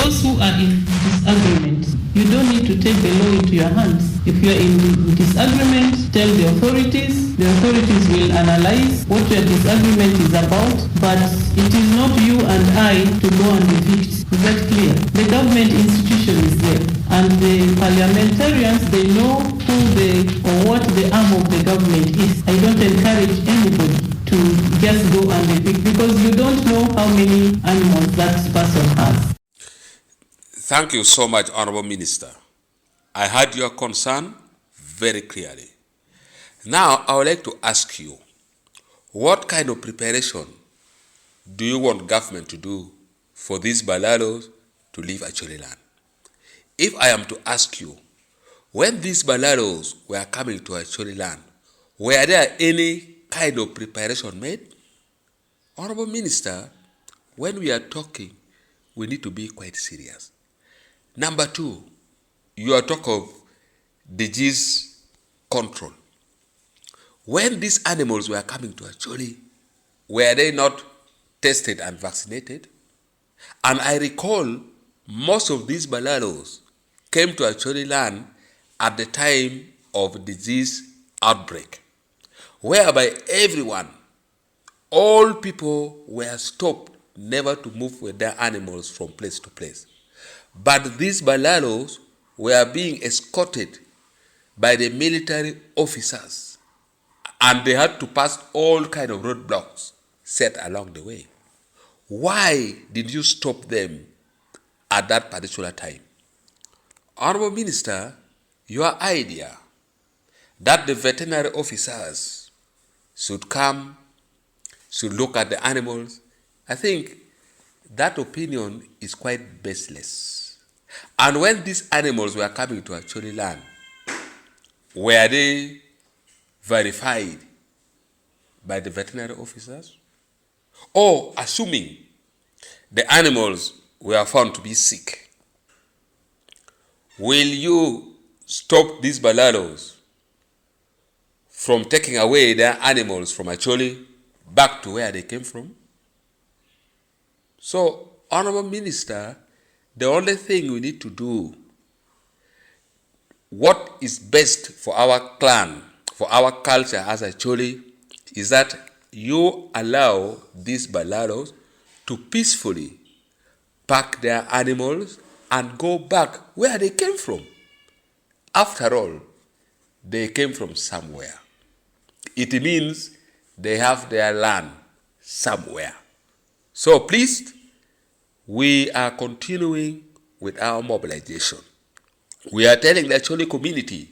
those who are in disagreement, you don't need to take the law into your hands. If you are in disagreement, tell the authorities. The authorities will analyze what your disagreement is about, but it is not you and I to go and evict. Is that clear? The government institution is there, and the parliamentarians, they know who or what the arm of the government is. I don't encourage anybody to just go and evict, because you don't know how many animals that person has. Thank you so much, Honorable Minister. I heard your concern very clearly. Now, I would like to ask you, what kind of preparation do you want government to do for these Balalos to leave Acholi land? If I am to ask you, when these Balalos were coming to Acholi land, were there any kind of preparation made? Honorable Minister, when we are talking, we need to be quite serious. Number two, you are talking of disease control. When these animals were coming to Acholi, were they not tested and vaccinated? And I recall most of these Balalos came to Acholi land at the time of disease outbreak, whereby everyone, all people were stopped never to move with their animals from place to place. But these Balalos were being escorted by the military officers, and they had to pass all kind of roadblocks set along the way. Why did you stop them at that particular time? Honorable Minister, your idea that the veterinary officers should come, should look at the animals, I think that opinion is quite baseless. And when these animals were coming to Acholi land, were they verified by the veterinary officers? Or assuming the animals were found to be sick, will you stop these Balalos from taking away their animals from Acholi back to where they came from? So, Honorable Minister, the only thing we need to do, what is best for our clan, for our culture as Acholi, is that you allow these Balalos to peacefully pack their animals and go back where they came from. After all, they came from somewhere. It means they have their land somewhere. So please, we are continuing with our mobilization. We are telling the Acholi community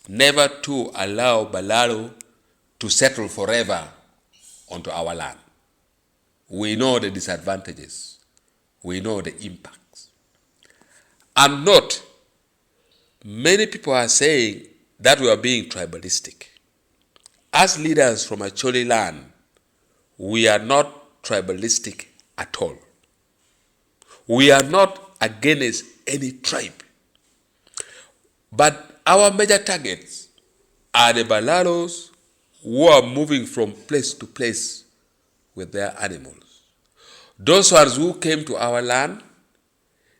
never to allow Balalo to settle forever onto our land. We know the disadvantages. We know the impacts. And not, many people are saying that we are being tribalistic. As leaders from Acholi land, we are not tribalistic at all. We are not against any tribe. But our major targets are the Balalos who are moving from place to place with their animals. Those ones who came to our land,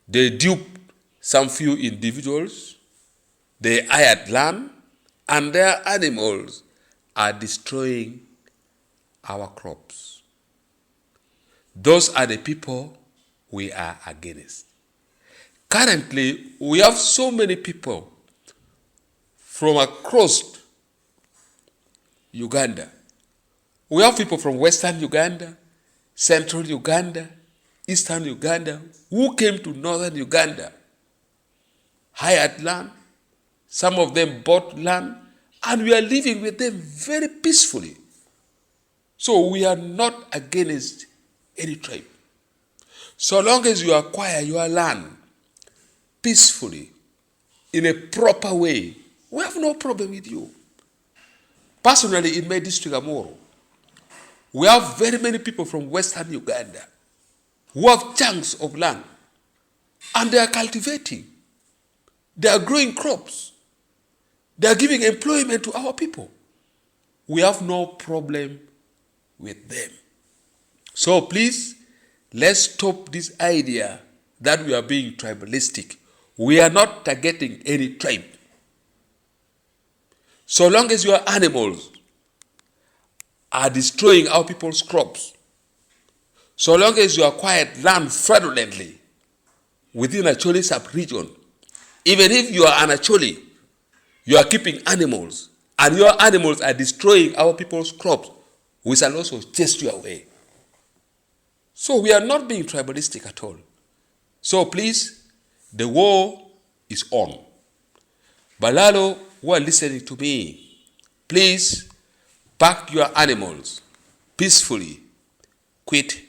they duped some few individuals, they hired land, and their animals are destroying our crops. Those are the people we are against. Currently, we have so many people from across Uganda. We have people from Western Uganda, Central Uganda, Eastern Uganda, who came to Northern Uganda, hired land, some of them bought land, and we are living with them very peacefully. So we are not against any tribe. So long as you acquire your land peacefully, in a proper way, we have no problem with you. Personally, in my district, Amoro, we have very many people from Western Uganda who have chunks of land, and they are cultivating. They are growing crops. They are giving employment to our people. We have no problem with them. So please, let's stop this idea that we are being tribalistic. We are not targeting any tribe. So long as your animals are destroying our people's crops, so long as you acquired land fraudulently within a Acholi sub-region, even if you are an Acholi, you are keeping animals, and your animals are destroying our people's crops, we shall also chase you away. So we are not being tribalistic at all. So please, the war is on. Balalo, who are listening to me, please pack your animals peacefully, quit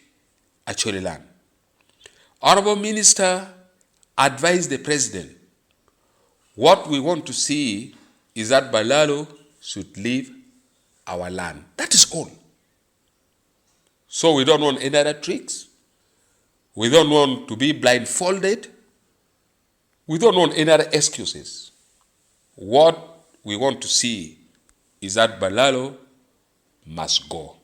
Acholi land. Honorable Minister advised the President, what we want to see is that Balalo should leave our land. That is all. So we don't want any other tricks. We don't want to be blindfolded. We don't want any other excuses. What we want to see is that Balalo must go.